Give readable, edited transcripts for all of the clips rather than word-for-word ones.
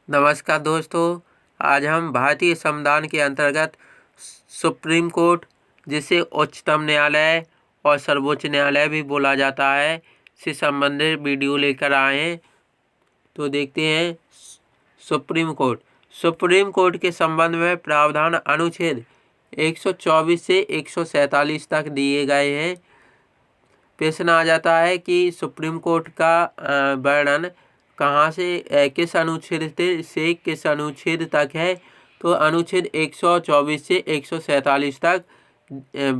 नमस्कार दोस्तों, आज हम भारतीय संविधान के अंतर्गत सुप्रीम कोर्ट, जिसे उच्चतम न्यायालय और सर्वोच्च न्यायालय भी बोला जाता है, से संबंधित वीडियो लेकर आए हैं। तो देखते हैं सुप्रीम कोर्ट। सुप्रीम कोर्ट के संबंध में प्रावधान अनुच्छेद 124 से 147 तक दिए गए हैं। प्रश्न आ जाता है कि सुप्रीम कोर्ट का वर्णन कहाँ से किस अनुच्छेद से किस अनुच्छेद तक है। तो अनुच्छेद 124 से 147 तक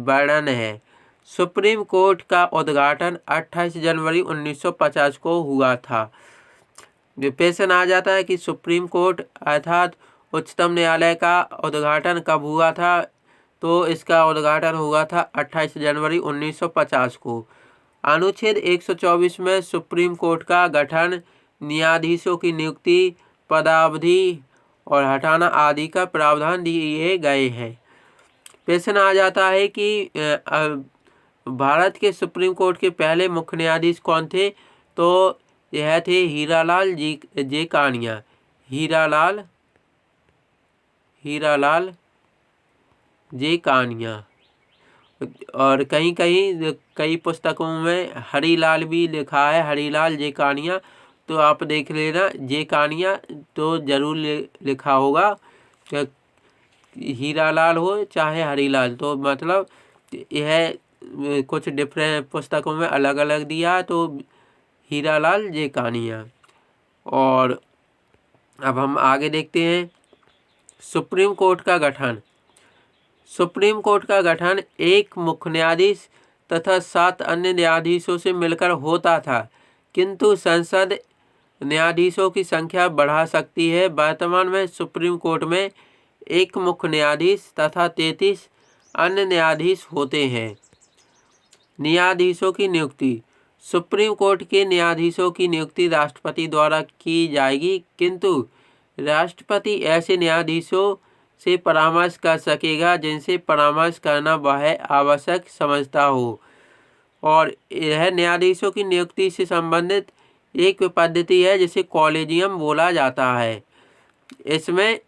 वर्णन है। सुप्रीम कोर्ट का उद्घाटन 28 जनवरी 1950 को हुआ था। प्रश्न आ जाता है कि सुप्रीम कोर्ट अर्थात उच्चतम न्यायालय का उद्घाटन कब हुआ था। तो इसका उद्घाटन हुआ था 28 जनवरी 1950 को। अनुच्छेद 124 में सुप्रीम कोर्ट का गठन, न्यायाधीशों की नियुक्ति, पदावधि और हटाना आदि का प्रावधान दिए गए हैं। प्रश्न आ जाता है कि भारत के सुप्रीम कोर्ट के पहले मुख्य न्यायाधीश कौन थे। तो यह थे हीरालाल जे कानिया। हीरालाल जे कानिया। और कई पुस्तकों में हरीलाल भी लिखा है, हरीलाल जे कानिया। तो आप देख लेना, जे कानिया तो जरूर लिखा होगा, हीरालाल हो चाहे हरीलाल। तो मतलब यह कुछ डिफरेंट पुस्तकों में अलग अलग दिया, तो हीरालाल जे कानिया। और अब हम आगे देखते हैं सुप्रीम कोर्ट का गठन। सुप्रीम कोर्ट का गठन एक मुख्य न्यायाधीश तथा 7 अन्य न्यायाधीशों से मिलकर होता था, किंतु संसद न्यायाधीशों की संख्या बढ़ा सकती है। वर्तमान में सुप्रीम कोर्ट में एक मुख्य न्यायाधीश तथा 33 अन्य न्यायाधीश होते हैं। न्यायाधीशों की नियुक्ति। सुप्रीम कोर्ट के न्यायाधीशों की नियुक्ति राष्ट्रपति द्वारा की जाएगी, किंतु राष्ट्रपति ऐसे न्यायाधीशों से परामर्श कर सकेगा जिनसे परामर्श करना वह आवश्यक समझता हो। और यह न्यायाधीशों की नियुक्ति से संबंधित एक पद्धति है जिसे कॉलेजियम बोला जाता है। इसमें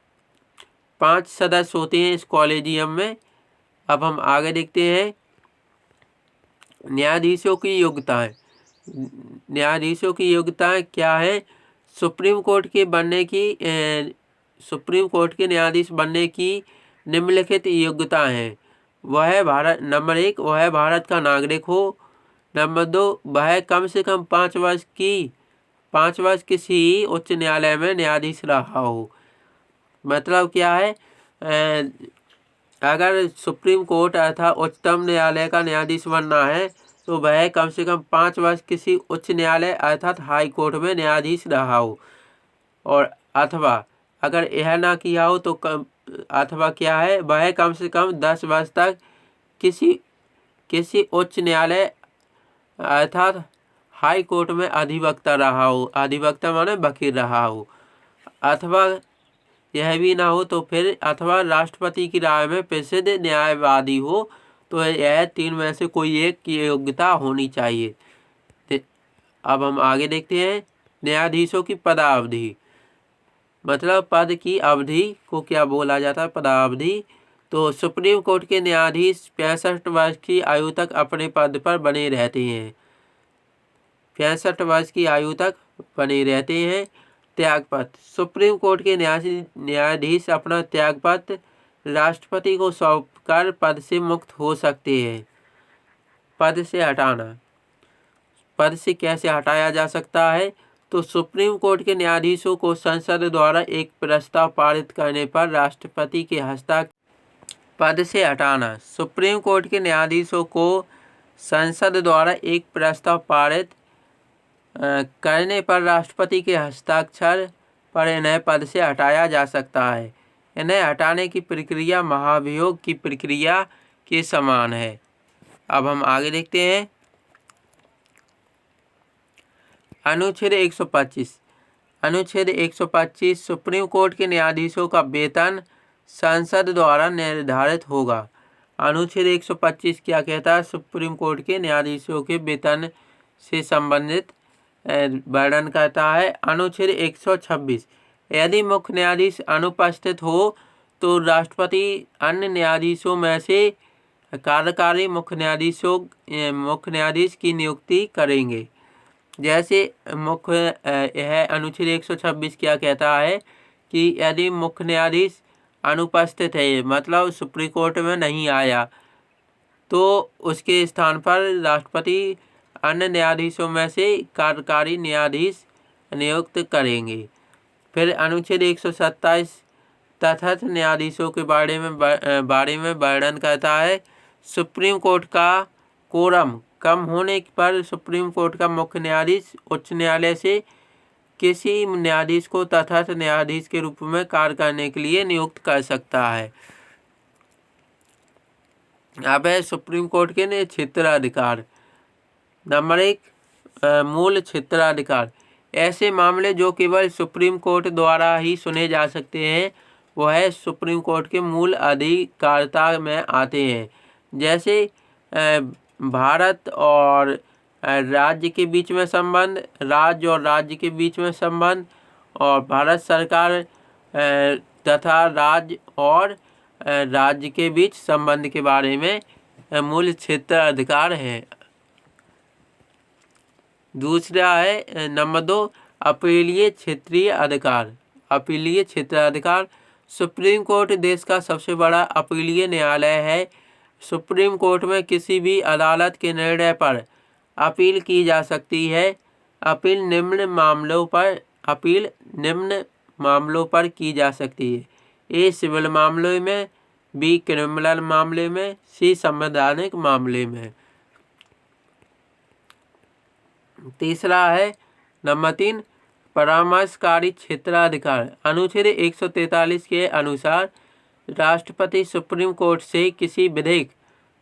5 सदस्य होते हैं इस कॉलेजियम में। अब हम आगे देखते हैं न्यायाधीशों की योग्यताएं। न्यायाधीशों की योग्यताएं क्या है। सुप्रीम कोर्ट के न्यायाधीश बनने की निम्नलिखित योग्यता हैं। नंबर 1, वह भारत का नागरिक हो। नंबर 2, वह कम से कम 5 वर्ष किसी उच्च न्यायालय में न्यायाधीश रहा हो। मतलब क्या है, अगर सुप्रीम कोर्ट अर्थात उच्चतम न्यायालय का न्यायाधीश बनना है तो वह कम से कम 5 वर्ष किसी उच्च न्यायालय अर्थात हाई कोर्ट में न्यायाधीश रहा हो। और अथवा अगर यह ना किया हो तो अथवा क्या है, वह कम से कम 10 वर्ष तक किसी उच्च न्यायालय अर्थात हाई कोर्ट में अधिवक्ता रहा हो। अधिवक्ता माने वकील रहा हो। अथवा यह भी ना हो तो फिर अथवा राष्ट्रपति की राय में प्रसिद्ध न्यायवादी हो। तो यह 3 में से कोई एक की योग्यता होनी चाहिए। अब हम आगे देखते हैं न्यायाधीशों की पदावधि। मतलब पद की अवधि को क्या बोला जाता है, पदावधि। तो सुप्रीम कोर्ट के न्यायाधीश 65 वर्ष की आयु तक अपने पद पर बने रहते हैं। 65 वर्ष की आयु तक बने रहते हैं। त्यागपत्र। सुप्रीम कोर्ट के न्यायाधीश अपना त्यागपत्र राष्ट्रपति को सौंपकर पद से मुक्त हो सकते हैं। पद से हटाना। पद से कैसे हटाया जा सकता है। तो सुप्रीम कोर्ट के न्यायाधीशों को संसद द्वारा एक प्रस्ताव पारित करने पर राष्ट्रपति के हस्ताक्षर। पद से हटाना। सुप्रीम कोर्ट के न्यायाधीशों को संसद द्वारा एक प्रस्ताव पारित करने पर राष्ट्रपति के हस्ताक्षर पर इन्हें पद से हटाया जा सकता है। इन्हें हटाने की प्रक्रिया महाभियोग की प्रक्रिया के समान है। अब हम आगे देखते हैं अनुच्छेद 125। अनुच्छेद 125 सुप्रीम कोर्ट के न्यायाधीशों का वेतन संसद द्वारा निर्धारित होगा। अनुच्छेद 125 क्या कहता है, सुप्रीम कोर्ट के न्यायाधीशों के वेतन से संबंधित वर्णन करता है। अनुच्छेद 126, यदि मुख्य न्यायाधीश अनुपस्थित हो तो राष्ट्रपति अन्य न्यायाधीशों में से कार्यकारी मुख्य न्यायाधीश की नियुक्ति करेंगे। जैसे यह अनुच्छेद 126 क्या कहता है कि यदि मुख्य न्यायाधीश अनुपस्थित है, मतलब सुप्रीम कोर्ट में नहीं आया, तो उसके स्थान पर राष्ट्रपति अन्य न्यायाधीशों में से कार्यकारी न्यायाधीश नियुक्त करेंगे। फिर अनुच्छेद 127 तथार्थ न्यायाधीशों के बारे में वर्णन करता है। सुप्रीम कोर्ट का कोरम कम होने पर सुप्रीम कोर्ट का मुख्य न्यायाधीश उच्च न्यायालय से किसी न्यायाधीश को तथार्थ न्यायाधीश के रूप में कार्य करने के लिए नियुक्त कर सकता है। अब है सुप्रीम कोर्ट के क्षेत्राधिकार। नंबर 1, मूल क्षेत्राधिकार। ऐसे मामले जो केवल सुप्रीम कोर्ट द्वारा ही सुने जा सकते हैं वह सुप्रीम कोर्ट के मूल अधिकारिता में आते हैं। जैसे भारत और राज्य के बीच में संबंध, राज्य और राज्य के बीच में संबंध, और भारत सरकार तथा राज्य और राज्य के बीच संबंध के बारे में मूल क्षेत्राधिकार है। दूसरा है नंबर 2, अपीलीय क्षेत्रीय अधिकार। अपीलीय क्षेत्राधिकार। सुप्रीम कोर्ट देश का सबसे बड़ा अपीलीय न्यायालय है। सुप्रीम कोर्ट में किसी भी अदालत के निर्णय पर अपील की जा सकती है। अपील निम्न मामलों पर की जा सकती है: ए, सिविल मामले में, बी, क्रिमिनल मामले में, सी, संवैधानिक मामले में। तीसरा है नंबर 3, परामर्शकारी क्षेत्राधिकार। अनुच्छेद 143 के अनुसार राष्ट्रपति सुप्रीम कोर्ट से किसी विधिक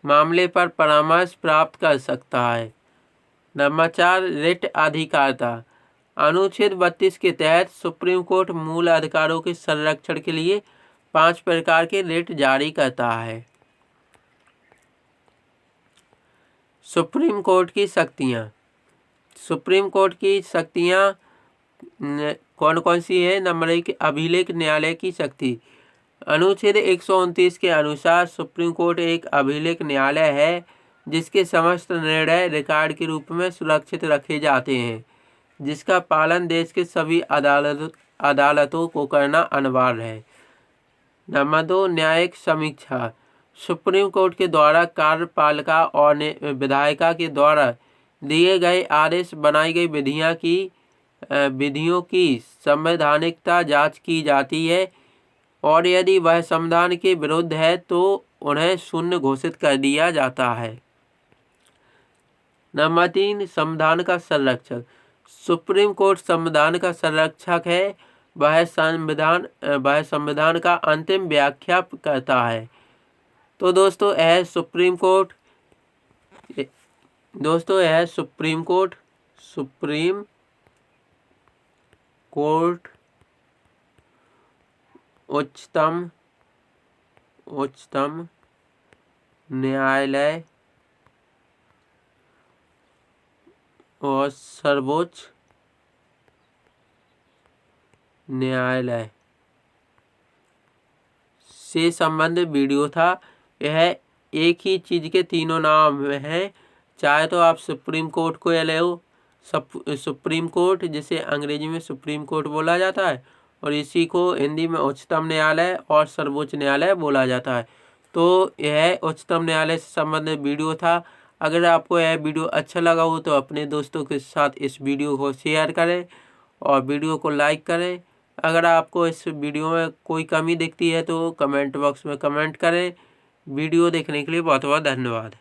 मामले पर परामर्श प्राप्त कर सकता है। नंबर 4, रिट अधिकारिता। अनुच्छेद 32 के तहत सुप्रीम कोर्ट मूल अधिकारों के संरक्षण के लिए 5 प्रकार के रिट जारी करता है। सुप्रीम कोर्ट की शक्तियाँ। सुप्रीम कोर्ट की शक्तियाँ कौन कौन सी है? नंबर 1, अभिलेख न्यायालय की शक्ति। अनुच्छेद 129 के अनुसार सुप्रीम कोर्ट एक अभिलेख न्यायालय है जिसके समस्त निर्णय रिकॉर्ड के रूप में सुरक्षित रखे जाते हैं, जिसका पालन देश के सभी अदालतों को करना अनिवार्य है। नंबर 2, न्यायिक समीक्षा। सुप्रीम कोर्ट के द्वारा कार्यपालिका और विधायिका के द्वारा दिए गए आदेश बनाई गई विधियों की संवैधानिकता जांच की जाती है और यदि वह संविधान के विरुद्ध है तो उन्हें शून्य घोषित कर दिया जाता है। नंबर 3, संविधान का संरक्षक। सुप्रीम कोर्ट संविधान का संरक्षक है। वह संविधान का अंतिम व्याख्या करता है। तो दोस्तों यह सुप्रीम कोर्ट उच्चतम न्यायालय और सर्वोच्च न्यायालय से संबंधित वीडियो था। यह एक ही चीज़ के तीनों नाम हैं। चाहे तो आप सुप्रीम कोर्ट को ले लो, सुप्रीम कोर्ट जिसे अंग्रेजी में सुप्रीम कोर्ट बोला जाता है और इसी को हिंदी में उच्चतम न्यायालय और सर्वोच्च न्यायालय बोला जाता है। तो यह उच्चतम न्यायालय से संबंधित वीडियो था। अगर आपको यह वीडियो अच्छा लगा हो तो अपने दोस्तों के साथ इस वीडियो को शेयर करें और वीडियो को लाइक करें। अगर आपको इस वीडियो में कोई कमी दिखती है तो कमेंट बॉक्स में कमेंट करें। वीडियो देखने के लिए बहुत बहुत धन्यवाद।